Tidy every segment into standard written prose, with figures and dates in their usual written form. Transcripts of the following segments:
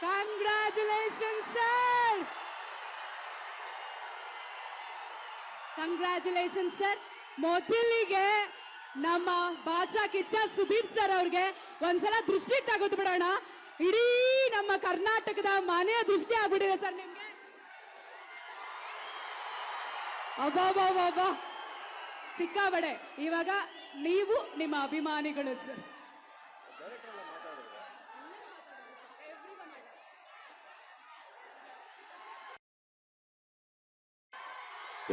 Congratulation sir. Congratulation sir. ಮೊದಲಿಗೆ ನಮ್ಮ ಬಾದ್ಶಾ Kichcha Sudeep sir ಅವ್ರಿಗೆ ಒಂದ್ಸಲ ದೃಷ್ಟಿ ತೆಗೆದು ಬಿಡೋಣ. ಇಡೀ ನಮ್ಮ ಕರ್ನಾಟಕದ ಮನೆಯ ದೃಷ್ಟಿ ಆಗ್ಬಿಟ್ಟಿದೆ ಸರ್ ನಿಮ್ಗೆ. ಅಬ್ಬಾ ಸಿಕ್ಕಾಬಡೆ. ಇವಾಗ ನೀವು ನಿಮ್ಮ ಅಭಿಮಾನಿಗಳು ಸರ್.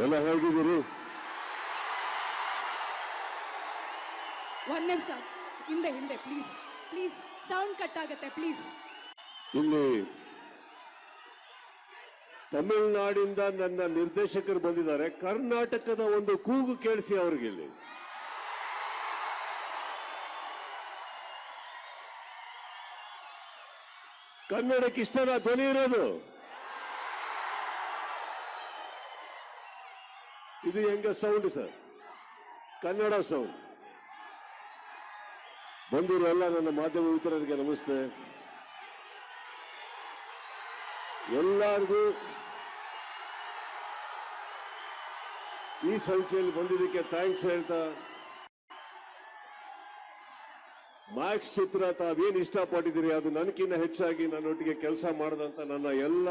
ಎಲ್ಲ ಹೇಗಿದ್ದೀರಿ? ಒಂದ್ ನಿಮಿಷ ಹಿಂದೆ ಪ್ಲೀಸ್ ಪ್ಲೀಸ್, ಸೌಂಡ್ ಕಟ್ ಆಗುತ್ತೆ ಪ್ಲೀಸ್. ಇಲ್ಲಿ ತಮಿಳುನಾಡಿಂದ ನನ್ನ ನಿರ್ದೇಶಕರು ಬಂದಿದ್ದಾರೆ. ಕರ್ನಾಟಕದ ಒಂದು ಕೂಗು ಕೇಳಿಸಿ ಅವ್ರಿಗೆ. ಇಲ್ಲಿ ಕನ್ನಡಕ್ಕೆ ಇಷ್ಟನ ಧ್ವನಿ ಇರೋದು? ಇದು ಹೆಂಗ ಸೌಂಡ್ ಸರ್? ಕನ್ನಡ ಸೌಂಡ್. ಬಂದಿರೋ ಎಲ್ಲ ನನ್ನ ಮಾಧ್ಯಮ ಮಿತ್ರರಿಗೆ ನಮಸ್ತೆ. ಎಲ್ಲರಿಗೂ ಈ ಸಂಖ್ಯೆಯಲ್ಲಿ ಬಂದಿದ್ದಕ್ಕೆ ಥ್ಯಾಂಕ್ಸ್ ಹೇಳ್ತಾ, ಮ್ಯಾಕ್ಸ್ ಚಿತ್ರ ತಾವೇನು ಇಷ್ಟಪಟ್ಟಿದ್ದೀರಿ ಅದು ನನಗಿನ್ನ ಹೆಚ್ಚಾಗಿ ನನ್ನೊಟ್ಟಿಗೆ ಕೆಲಸ ಮಾಡಿದಂತ ನನ್ನ ಎಲ್ಲ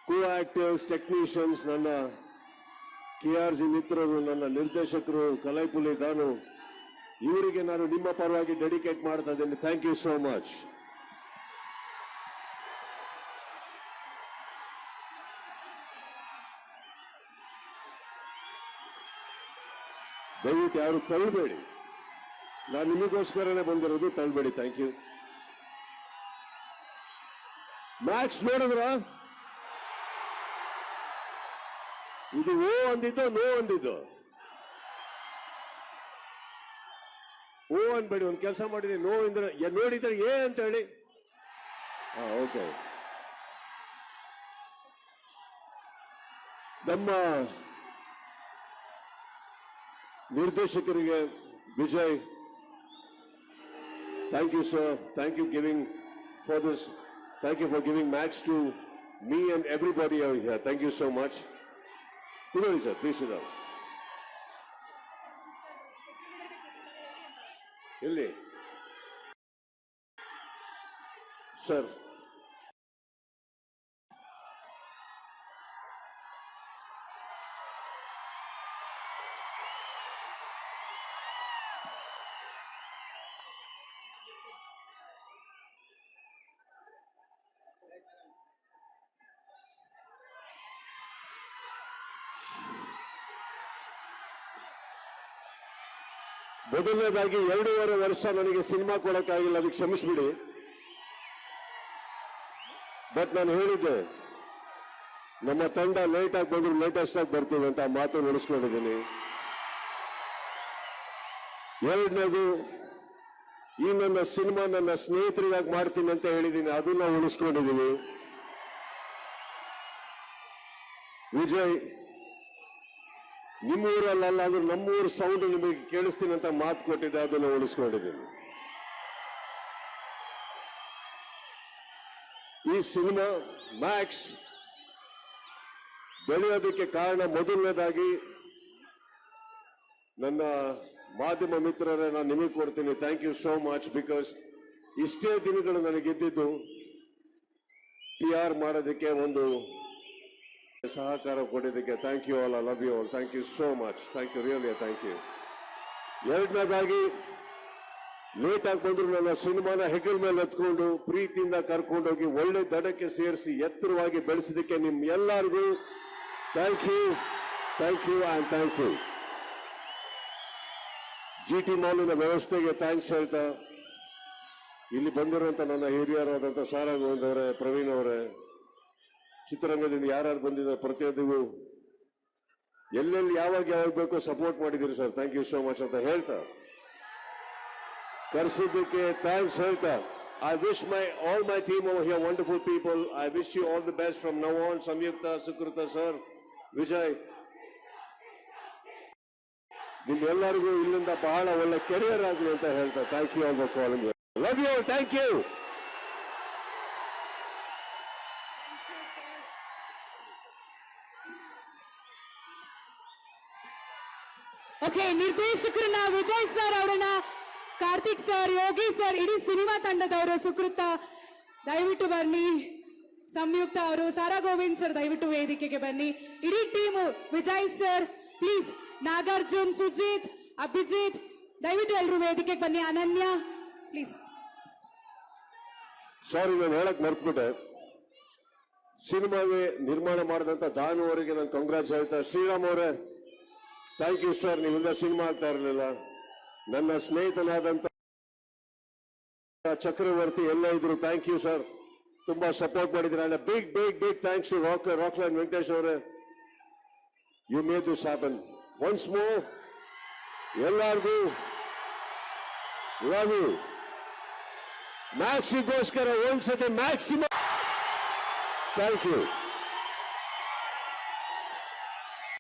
ಕೋ ಆಕ್ಟರ್ಸ್, ಟೆಕ್ನಿಷಿಯನ್ಸ್, ನನ್ನ KRG ಮಿತ್ರರು, ನನ್ನ ನಿರ್ದೇಶಕರು ಕಲೈಪುಲಿ ದಾನು, ಇವರಿಗೆ ನಾನು ನಿಮ್ಮ ಪರವಾಗಿ ಡೆಡಿಕೇಟ್ ಮಾಡ್ತಾ ಇದ್ದೇನೆ. Thank you so much. ದಯವಿಟ್ಟು ಯಾರು ತಳ್ಳಬೇಡಿ. ನಾನು ನಿಮಗೋಸ್ಕರನೇ ಬಂದಿರೋದು, ತಳ್ಳಬೇಡಿ. Thank you. ಮ್ಯಾಕ್ಸ್ ನೋಡಿದ್ರ? ಇದು ಓ ಅಂದಿದ್ದು, ನೋ ಅಂದಿದ್ದು? ಓ ಅನ್ಬೇಡಿ. ಒಂದು ಕೆಲಸ ಮಾಡಿದೆ, ನೋ ಅಂದ್ರೆ ನೋಡಿದ್ರೆ ಏ ಅಂತ ಹೇಳಿ. ಓಕೆ. ನಮ್ಮ ನಿರ್ದೇಶಕರಿಗೆ Vijay, thank you sir. Thank you giving for this. Thank you for giving max to me and everybody here. Thank you so much. ಕೂತ್ಕೊಳ್ಳಿ ಸರ್, ಪ್ಲೀಸ್ ಇದಾವೆ. ಇಲ್ಲಿ ಸರ್, ಮೊದಲನೇದಾಗಿ 2.5 ವರ್ಷ ನನಗೆ ಸಿನಿಮಾ ಕೊಡಕ್ಕಾಗಿಲ್ಲ, ಅದಕ್ಕೆ ಕ್ಷಮಿಸ್ಬಿಡಿ. ಬಟ್ ನಾನು ಹೇಳಿದ್ದೆ, ನಮ್ಮ ತಂಡ ಲೇಟ್ ಆಗಿ ಬಂದ್ರು ಲೇಟೆಸ್ಟ್ ಆಗಿ ಬರ್ತೀವಿ ಅಂತ ಮಾತು ನಡೆಸ್ಕೊಂಡಿದ್ದೀನಿ. ಎರಡನೇದು, ಈ ನನ್ನ ಸಿನಿಮಾ ನನ್ನ ಸ್ನೇಹಿತರಿಗಾಗಿ ಮಾಡ್ತೀನಿ ಅಂತ ಹೇಳಿದ್ದೀನಿ, ಅದನ್ನ ಉಳಿಸ್ಕೊಂಡಿದ್ದೀನಿ. ವಿಜಯ್, ನಿಮ್ಮೂರಲ್ಲ ಅಂದ್ರೆ ನಮ್ಮೂರು ಸೌಂಡ್ ನಿಮಗೆ ಕೇಳಿಸ್ತೀನಿ ಅಂತ ಮಾತು ಕೊಟ್ಟಿದ್ದೆ, ಅದನ್ನು ಉಳಿಸ್ಕೊಂಡಿದ್ದೀನಿ. ಈ ಸಿನಿಮಾ ಮ್ಯಾಕ್ಸ್ ಬೆಳೆಯೋದಕ್ಕೆ ಕಾರಣ ಮೊದಲನೇದಾಗಿ ನನ್ನ ಮಾಧ್ಯಮ ಮಿತ್ರರೇ ನಾನು ನಿಮಗೆ ಕೊಡ್ತೀನಿ. Thank you so much. Because ಇಷ್ಟೇ ದಿನಗಳು ನನಗಿದ್ದಿದ್ದು PR ಮಾಡೋದಕ್ಕೆ, ಒಂದು ಸಹಕಾರ ಕೊಟ್ಟಿದ್ದಕ್ಕೆ thank you all. I love you all. Thank you so much. Thank you, really thank you. ಎರಡನೇದಾಗಿ, ಲೇಟ್ ಆಗಿ ಬಂದ್ರು ನನ್ನ ಸಿನಿಮಾನ ಹೆಗಲ್ ಮೇಲೆ ಎತ್ಕೊಂಡು ಪ್ರೀತಿಯಿಂದ ಕರ್ಕೊಂಡೋಗಿ ಒಳ್ಳೆ ದಡಕ್ಕೆ ಸೇರಿಸಿ ಎತ್ತರವಾಗಿ ಬೆಳೆಸಿದಕ್ಕೆ ನಿಮ್ ಎಲ್ಲರಿಗೂ thank you, thank you and thank you. GT ಮಾಲಿನ ವ್ಯವಸ್ಥೆಗೆ ಥ್ಯಾಂಕ್ಸ್ ಹೇಳ್ತಾ, ಇಲ್ಲಿ ಬಂದಿರುವಂತ ನನ್ನ ಹಿರಿಯರಾದಂಥ ಸಾರಂಗ್ ಅವರೇ, ಪ್ರವೀಣ್ ಅವರೇ, ಚಿತ್ರರಂಗದಿಂದ ಯಾರ್ಯಾರು ಬಂದಿದ್ದಾರೆ ಪ್ರತಿಯೊಂದಿಗೂ ಎಲ್ಲೆಲ್ಲಿ ಯಾವಾಗ ಬೇಕೋ ಸಪೋರ್ಟ್ ಮಾಡಿದ್ದೀರಿ sir. Thank you so much ಅಂತ ಹೇಳ್ತಾ, ಕರೆಸಿದ್ದಕ್ಕೆ ಥ್ಯಾಂಕ್ಸ್ ಹೇಳ್ತಾ, I wish all my team over here, wonderful people, I wish you all the best from now on. Samyukta, Sukrita sir, Vijay, ನಿಮ್ಮೆಲ್ಲರಿಗೂ ಇಲ್ಲಿಂದ ಬಹಳ ಒಳ್ಳೆ ಕೆರಿಯರ್ ಆಗಲಿ ಅಂತ ಹೇಳ್ತಾ, thank you all for calling. Love you all. Thank you. Okay, ನಿರ್ದೇಶಕರನ್ನ Vijay sir ಅವರನ್ನ, Karthik sir, Yogi sir, ಇಡೀ ಸಿನಿಮಾ ತಂಡದವರು, ಸುಕೃತ ದಯವಿಟ್ಟು ಬನ್ನಿ, ಸಂಯುಕ್ತ ಅವರು, ಸಾರಾ ಗೋವಿಂದ್ ಸರ್ ದಯವಿಟ್ಟು ವೇದಿಕೆಗೆ ಬನ್ನಿ, ಇಡೀ team, Vijay sir please, Nagarjun, Sujith, Abhijith ದಯವಿಟ್ಟು ಎಲ್ಲರೂ ವೇದಿಕೆಗೆ ಬನ್ನಿ, ಅನನ್ಯ ಪ್ಲೀಸ್. ಸಾರಿ, ನಾನು ಹೇಳಕ್ ಮರ್ತ್ಬಿಟ್ಟೆ. ಸಿನಿಮಾಗೆ ನಿರ್ಮಾಣ ಮಾಡಿದಂತ ದಾನು ಅವರಿಗೆ ನಾನು ಕಂಗ್ರಾಟ್ಸ್ ಹೇಳ್ತಾ. ಶ್ರೀರಾಮ್ ಅವರೇ, ಥ್ಯಾಂಕ್ ಯು ಸರ್, ನೀವಿಂದ ಸಿನಿಮಾ ಆಗ್ತಾ ಇರಲಿಲ್ಲ. ನನ್ನ ಸ್ನೇಹಿತನಾದಂತ ಚಕ್ರವರ್ತಿ ಎಲ್ಲ ಇದ್ರು, ಥ್ಯಾಂಕ್ ಯು ಸರ್, ತುಂಬಾ ಸಪೋರ್ಟ್ ಮಾಡಿದ್ರೆ. Big big big thanks to Rockline Venkatesh ಅವರೇ, you made this happen. Once more ಎಲ್ಲರಿಗೂ ಲವ್ ಯು. ಮ್ಯಾಕ್ಸಿಗೋಸ್ಕರ ಒಂದ್ಸತಿ ಮ್ಯಾಕ್ಸಿಮಮ್ ಥ್ಯಾಂಕ್ ಯು.